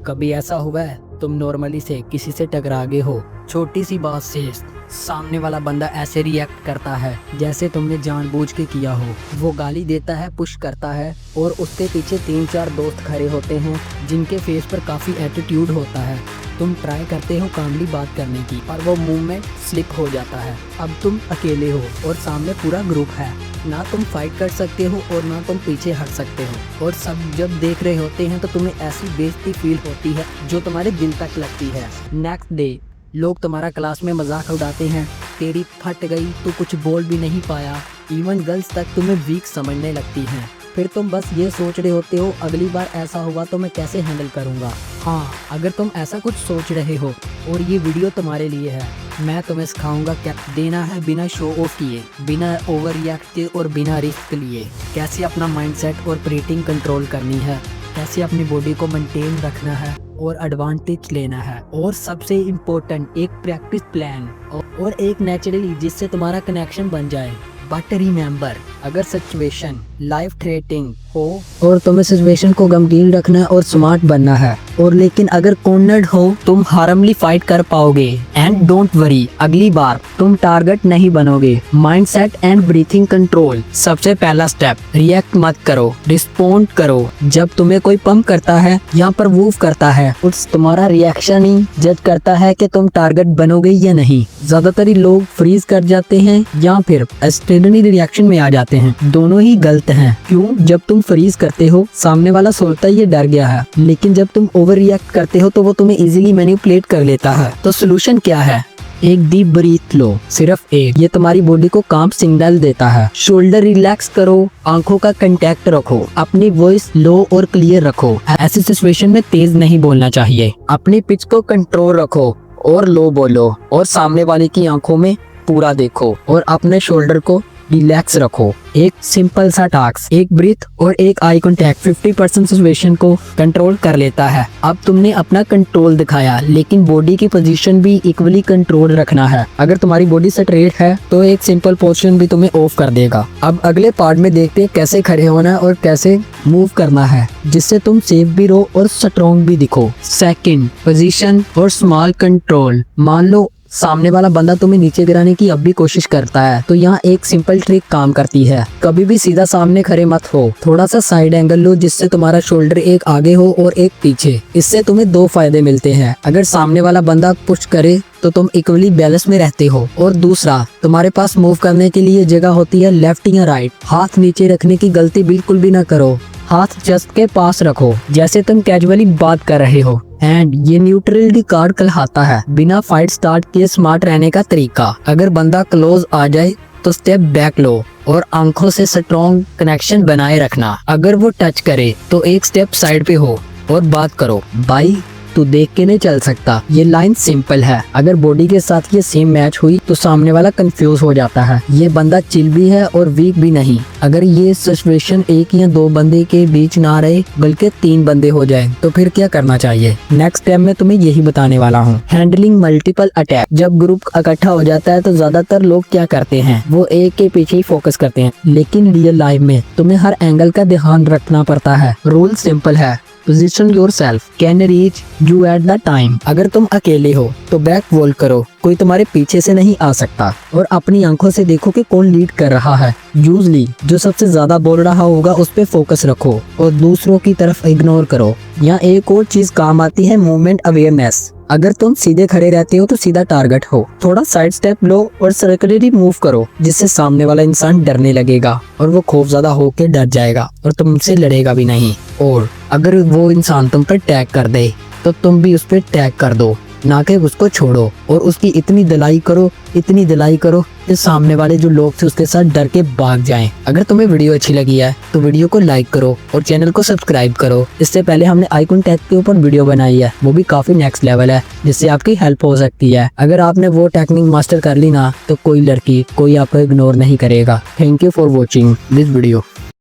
कभी ऐसा हुआ है तुम नॉर्मली से किसी से टकरा गए हो, छोटी सी बात से सामने वाला बंदा ऐसे रिएक्ट करता है जैसे तुमने जानबूझ के किया हो। वो गाली देता है, पुश करता है और उसके पीछे 3-4 दोस्त खड़े होते हैं जिनके फेस पर काफ़ी एटीट्यूड होता है। तुम ट्राई करते हो कामली बात करने की और वो मुंह में स्लिप हो जाता है। अब तुम अकेले हो और सामने पूरा ग्रुप है, ना तुम फाइट कर सकते हो और ना तुम पीछे हट सकते हो। और सब जब देख रहे होते हैं तो तुम्हें ऐसी बेइज्जती फील होती है जो तुम्हारे दिल तक लगती है। नेक्स्ट डे लोग तुम्हारा क्लास में मजाक उड़ाते हैं, तेरी फट गई, तू कुछ बोल भी नहीं पाया। इवन गर्ल्स तक तुम्हें वीक समझने लगती हैं। फिर तुम बस ये सोच रहे होते हो अगली बार ऐसा हुआ तो मैं कैसे हैंडल करूँगा। हाँ, अगर तुम ऐसा कुछ सोच रहे हो और ये वीडियो तुम्हारे लिए है, मैं तुम्हें सिखाऊंगा क्या देना है बिना शो ऑफ किए, बिना ओवर रिएक्ट किए और बिना रिस्क लिए। कैसे अपना माइंडसेट और ब्रीथिंग कंट्रोल करनी है, कैसे अपनी बॉडी को मेंटेन रखना है और एडवांटेज लेना है। और सबसे इम्पोर्टेंट एक प्रैक्टिस प्लान और एक नेचुरली जिससे तुम्हारा कनेक्शन बन जाए। बट रिमेंबर, अगर सिचुएशन लाइफ थ्रेटनिंग हो और तुम्हें सिचुएशन को गंभीर रखना और स्मार्ट बनना है, और लेकिन अगर कॉर्नर्ड हो तुम हार्मली फाइट कर पाओगे। एंड डोंट वरी, अगली बार तुम टारगेट नहीं बनोगे। माइंडसेट एंड ब्रीथिंग कंट्रोल सबसे पहला स्टेप। रिएक्ट मत करो, रिस्पोंड करो। जब तुम्हें कोई पंप करता है यहाँ पर मूव करता है, उस तुम्हारा रिएक्शन ही जज करता है कि तुम टारगेट बनोगे या नहीं। ज्यादातर लोग फ्रीज कर जाते हैं या फिर एक्सट्रीमली रिएक्शन में आ जाते हैं। दोनों ही गलत हैं। क्यों? जब तुम फ्रीज करते हो सामने वाला सोचता है ये डर गया है, लेकिन जब तुम ओवर रिएक्ट करते हो तो वो तुम्हें इजीली मैनिपुलेट कर लेता है। तो सोल्यूशन क्या है? एक डीप ब्रीथ लो, सिर्फ एक। ये तुम्हारी बॉडी को काम सिग्नल देता है। शोल्डर रिलैक्स करो, आंखों का कांटेक्ट रखो, अपनी वॉइस लो और क्लियर रखो। ऐसी सिचुएशन में तेज नहीं बोलना चाहिए। अपनी पिच को कंट्रोल रखो और लो बोलो, और सामने वाले की आंखों में पूरा देखो और अपने शोल्डर को रिलैक्स रखो। एक सिंपल सा टास्क, एक ब्रीथ और एक आई कांटेक्ट 50% सिचुएशन को कंट्रोल कर लेता है। अब तुमने अपना कंट्रोल दिखाया, लेकिन बॉडी की पोजीशन भी इक्वली कंट्रोल रखना है। अगर तुम्हारी बॉडी स्ट्रेट है तो एक सिंपल पोजीशन भी तुम्हें ऑफ कर देगा। अब अगले पार्ट में देखते हैं कैसे खड़े होना और कैसे मूव करना है जिससे तुम सेफ भी रहो और स्ट्रॉन्ग भी दिखो। सेकंड, पोजीशन और स्मॉल कंट्रोल। मान लो सामने वाला बंदा तुम्हें नीचे गिराने की अब भी कोशिश करता है, तो यहाँ एक सिंपल ट्रिक काम करती है। कभी भी सीधा सामने खड़े मत हो, थोड़ा सा साइड एंगल लो जिससे तुम्हारा शोल्डर एक आगे हो और एक पीछे। इससे तुम्हें 2 फायदे मिलते हैं। अगर सामने वाला बंदा पुश करे तो तुम इक्वली बैलेंस में रहते हो, और दूसरा, तुम्हारे पास मूव करने के लिए जगह होती है लेफ्ट या राइट। हाथ नीचे रखने की गलती बिल्कुल भी ना करो। हाथ चेस्ट के पास रखो जैसे तुम कैजुअली बात कर रहे हो। एंड ये न्यूट्रलिटी कार्ड कहलाता है बिना फाइट स्टार्ट किए स्मार्ट रहने का तरीका। अगर बंदा क्लोज आ जाए तो स्टेप बैक लो और आंखों से स्ट्रॉन्ग कनेक्शन बनाए रखना। अगर वो टच करे तो एक स्टेप साइड पे हो और बात करो, भाई तू देख के नहीं चल सकता। ये लाइन सिंपल है, अगर बॉडी के साथ ये सेम मैच हुई तो सामने वाला कंफ्यूज हो जाता है। ये बंदा चिल भी है और वीक भी नहीं। अगर ये सिचुएशन 1 या 2 बंदे के बीच ना रहे बल्कि 3 बंदे हो जाए तो फिर क्या करना चाहिए? नेक्स्ट टाइम में तुम्हें यही बताने वाला हूँ। Handling multiple attack. जब ग्रुप इकट्ठा हो जाता है तो ज्यादातर लोग क्या करते हैं, वो एक के पीछे ही फोकस करते हैं, लेकिन रियल लाइफ में तुम्हें हर एंगल का ध्यान रखना पड़ता है। रूल सिंपल है, position yourself can reach you at the time. अगर तुम अकेले हो तो बैक वॉल करो, कोई तुम्हारे पीछे से नहीं आ सकता, और अपनी आंखों से देखो कि कौन लीड कर रहा है। यूजली जो सबसे ज्यादा बोल रहा होगा उस पे फोकस रखो और दूसरों की तरफ इग्नोर करो। यहाँ एक और चीज काम आती है, मूवमेंट अवेयरनेस। अगर तुम सीधे खड़े रहते हो तो सीधा टारगेट हो, थोड़ा साइड स्टेप लो और सर्कुलरली मूव करो जिससे सामने वाला इंसान डरने लगेगा और वो खौफज़दा होकर डर जाएगा और तुमसे लड़ेगा भी नहीं। और अगर वो इंसान तुम पर टैग कर दे तो तुम भी उस पर टैग कर दो, ना कि उसको छोड़ो, और उसकी इतनी दिलाई करो कि सामने वाले जो लोग थे उसके साथ डर के भाग जाएं। अगर तुम्हें वीडियो अच्छी लगी है तो वीडियो को लाइक करो और चैनल को सब्सक्राइब करो। इससे पहले हमने आई कांटेक्ट के ऊपर वीडियो बनाई है, वो भी काफी नेक्स्ट लेवल है, जिससे आपकी हेल्प हो सकती है। अगर आपने वो टेक्निक मास्टर कर ली ना तो कोई लड़की, कोई आपको इग्नोर नहीं करेगा। Thank you for watching this video.